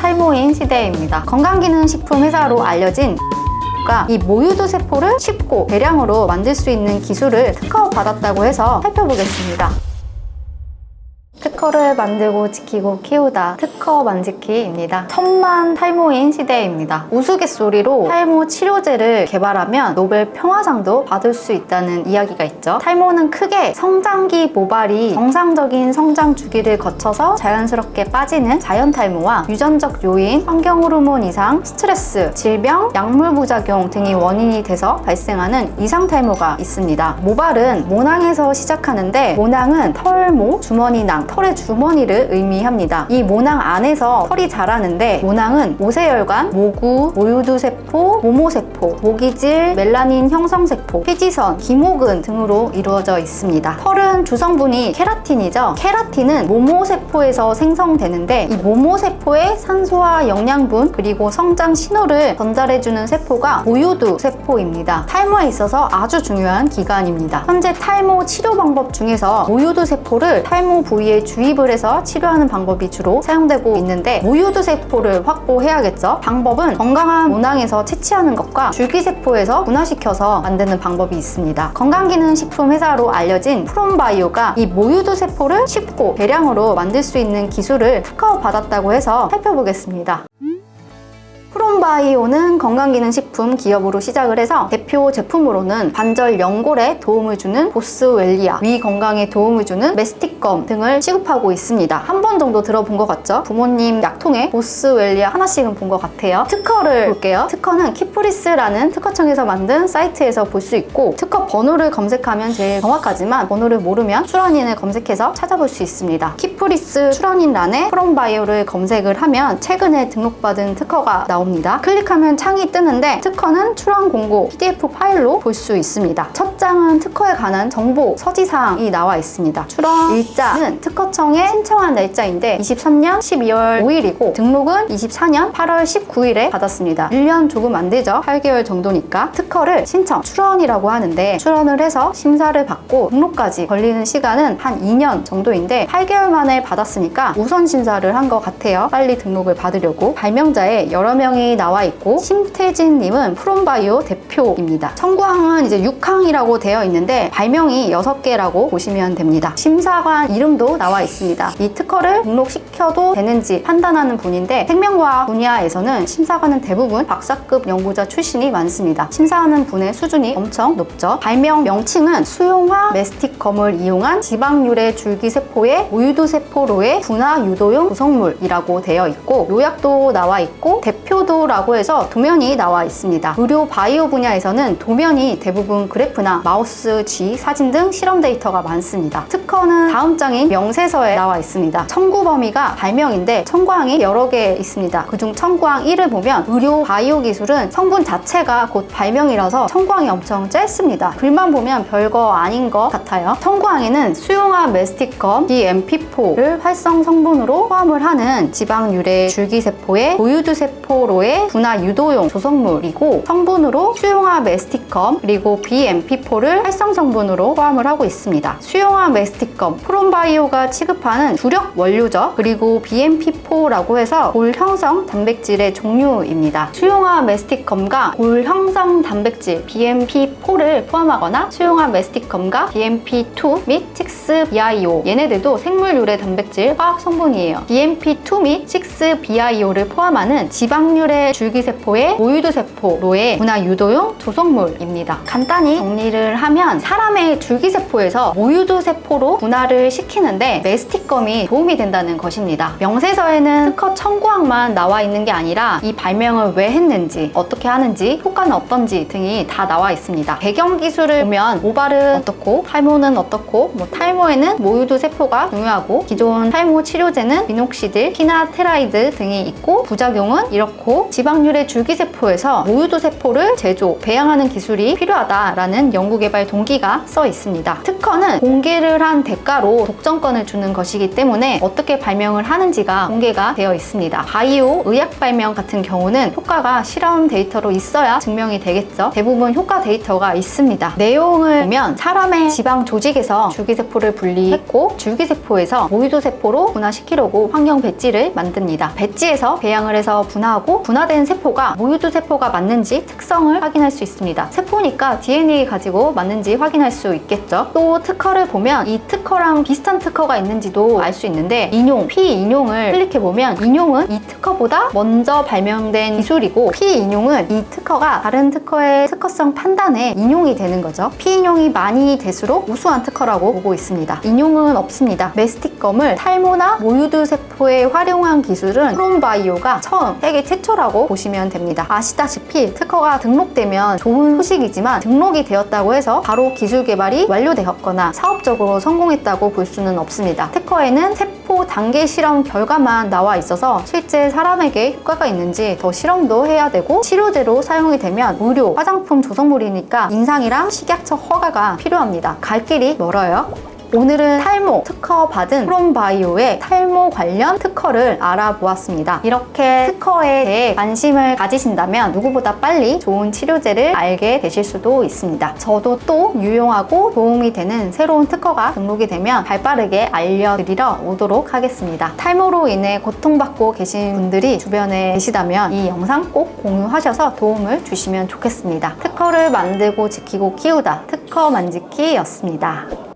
탈모인 시대입니다. 건강기능식품 회사로 알려진 이 모유두 세포를 쉽고 대량으로 만들 수 있는 기술을 특허받았다고 해서 살펴보겠습니다. 특허를 만들고 지키고 키우다 특허 만지키입니다. 천만 탈모인 시대입니다. 우스갯소리로 탈모 치료제를 개발하면 노벨 평화상도 받을 수 있다는 이야기가 있죠. 탈모는 크게 성장기 모발이 정상적인 성장 주기를 거쳐서 자연스럽게 빠지는 자연 탈모와 유전적 요인, 환경 호르몬 이상, 스트레스, 질병, 약물 부작용 등이 원인이 돼서 발생하는 이상 탈모가 있습니다. 모발은 모낭에서 시작하는데 모낭은 털모, 주머니낭, 털의 주머니를 의미합니다. 이 모낭 안에서 털이 자라는데 모낭은 모세혈관, 모구, 모유두세포, 모모세포, 모기질, 멜라닌 형성세포, 피지선, 기모근 등으로 이루어져 있습니다. 털은 주성분이 케라틴이죠. 케라틴은 모모세포에서 생성되는데 이 모모세포의 산소와 영양분 그리고 성장 신호를 전달해주는 세포가 모유두세포입니다. 탈모에 있어서 아주 중요한 기관입니다. 현재 탈모 치료 방법 중에서 모유두세포를 탈모 부위에 주입을 해서 치료하는 방법이 주로 사용되고 있는데 모유두세포를 확보해야겠죠. 방법은 건강한 모낭에서 채취하는 것과 줄기세포에서 분화시켜서 만드는 방법이 있습니다. 건강기능식품 회사로 알려진 프롬바이오가 이 모유두세포를 쉽고 대량으로 만들 수 있는 기술을 특허받았다고 해서 살펴보겠습니다. 프롬바이오는 건강기능식품 기업으로 시작을 해서 대표 제품으로는 관절 연골에 도움을 주는 보스웰리아, 위 건강에 도움을 주는 메스티검 등을 취급하고 있습니다. 한 번 정도 들어본 것 같죠? 부모님 약통에 보스웰리아 하나씩은 본 것 같아요. 특허를 볼게요. 특허는 키프리스라는 특허청에서 만든 사이트에서 볼 수 있고 특허 번호를 검색하면 제일 정확하지만 번호를 모르면 출원인을 검색해서 찾아볼 수 있습니다. 키프리스 출원인란에 프롬바이오를 검색을 하면 최근에 등록받은 특허가 나옵니다. 클릭하면 창이 뜨는데 특허는 출원 공고 PDF 파일로 볼 수 있습니다. 첫 장은 특허에 관한 정보 서지사항이 나와 있습니다. 출원 일자는 특허청에 신청한 날짜인데 23년 12월 5일이고 등록은 24년 8월 19일에 받았습니다. 1년 조금 안 되죠? 8개월 정도니까. 특허를 신청, 출원이라고 하는데 출원을 해서 심사를 받고 등록까지 걸리는 시간은 한 2년 정도인데 8개월 만에 받았으니까 우선 심사를 한 것 같아요. 빨리 등록을 받으려고. 발명자에 여러 명이 나와 있고 심태진님은 프롬바이오 대표입니다. 청구항은 이제 6항이라고 되어 있는데 발명이 6개라고 보시면 됩니다. 심사관 이름도 나와 있습니다. 이 특허를 등록시켜도 되는지 판단하는 분인데 생명과학 분야에서는 심사관은 대부분 박사급 연구자 출신이 많습니다. 심사하는 분의 수준이 엄청 높죠. 발명 명칭은 수용화 메스틱검을 이용한 지방유래 줄기세포의 모유두세포로의 분화 유도용 구성물이라고 되어 있고 요약도 나와 있고 대표도라고 해서 도면이 나와 있습니다. 의료 바이오 분야에서는 도면이 대부분 그래프나 마우스 G, 사진 등 실험 데이터가 많습니다. 특허는 다음 장인 명세서에 나와 있습니다. 청구 범위가 발명인데 청구항이 여러 개 있습니다. 그중 청구항 1을 보면 의료 바이오 기술은 성분 자체가 곧 발명이라서 청구항이 엄청 짧습니다. 글만 보면 별거 아닌 것 같아요. 청구항에는 수용화 메스틱검 DMP4를 활성 성분으로 포함을 하는 지방유래 줄기세포의 모유두세포로의 분화 유도용 조성물이고 성분으로 수용화 메스틱검 그리고 BMP4를 활성 성분으로 포함을 하고 있습니다. 수용화 메스틱검, 프롬바이오가 취급하는 주력 원료죠. 그리고 BMP4라고 해서 골 형성 단백질의 종류입니다. 수용화 메스틱검과 골 형성 단백질 BMP4를 포함하거나 수용화 메스틱검과 BMP2 및 6-BIO 얘네들도 생물 유래 단백질 화학 성분이에요. BMP2 및 6-BIO를 포함하는 지방유래 줄기세포의 모유두세포로의 분화 유도용 조성물입니다. 간단히 정리를 하면 사람의 줄기세포에서 모유두세포로 분화를 시키는데 메스틱검이 도움이 된다는 것입니다. 명세서에는 특허 청구항만 나와 있는 게 아니라 이 발명을 왜 했는지, 어떻게 하는지, 효과는 어떤지 등이 다 나와 있습니다. 배경 기술을 보면 모발은 어떻고, 탈모는 어떻고, 탈모에는 모유두세포가 중요하고 기존 탈모 치료제는 미녹시딜, 피나테라이드 등이 있고 부작용은 이렇고 그리고 지방률의 줄기세포에서 모유도세포를 제조, 배양하는 기술이 필요하다라는 연구개발 동기가 써 있습니다. 특허는 공개를 한 대가로 독점권을 주는 것이기 때문에 어떻게 발명을 하는지가 공개가 되어 있습니다. 바이오, 의약 발명 같은 경우는 효과가 실험 데이터로 있어야 증명이 되겠죠. 대부분 효과 데이터가 있습니다. 내용을 보면 사람의 지방 조직에서 줄기세포를 분리했고 줄기세포에서 모유도세포로 분화시키려고 환경 배지를 만듭니다. 배지에서 배양을 해서 분화하고 분화된 세포가 모유도세포가 맞는지 특성을 확인할 수 있습니다. 세포니까 DNA 가지고 맞는지 확인할 수 있겠죠. 또 특허를 보면 이 특허랑 비슷한 특허가 있는지도 알 수 있는데 인용, 피인용을 클릭해보면 인용은 이 특허보다 먼저 발명된 기술이고 피인용은 이 특허가 다른 특허의 특허성 판단에 인용이 되는 거죠. 피인용이 많이 될수록 우수한 특허라고 보고 있습니다. 인용은 없습니다. 메스틱검을 탈모나 모유도세포에 활용한 기술은 프롬바이오가 처음, 세계 최초라고 보시면 됩니다. 아시다시피 특허가 등록되면 좋은 소식이지만 등록이 되었다고 해서 바로 기술 개발이 완료되었거나 사업적으로 성공했다고 볼 수는 없습니다. 특허에는 세포 단계 실험 결과만 나와 있어서 실제 사람에게 효과가 있는지 더 실험도 해야 되고 치료제로 사용이 되면 의료, 화장품 조성물이니까 임상이랑 식약처 허가가 필요합니다. 갈 길이 멀어요. 오늘은 탈모 특허 받은 프롬바이오의 탈모 관련 특허를 알아보았습니다. 이렇게 특허에 대해 관심을 가지신다면 누구보다 빨리 좋은 치료제를 알게 되실 수도 있습니다. 저도 또 유용하고 도움이 되는 새로운 특허가 등록이 되면 발빠르게 알려드리러 오도록 하겠습니다. 탈모로 인해 고통받고 계신 분들이 주변에 계시다면 이 영상 꼭 공유하셔서 도움을 주시면 좋겠습니다. 특허를 만들고 지키고 키우다 특허 만지키였습니다.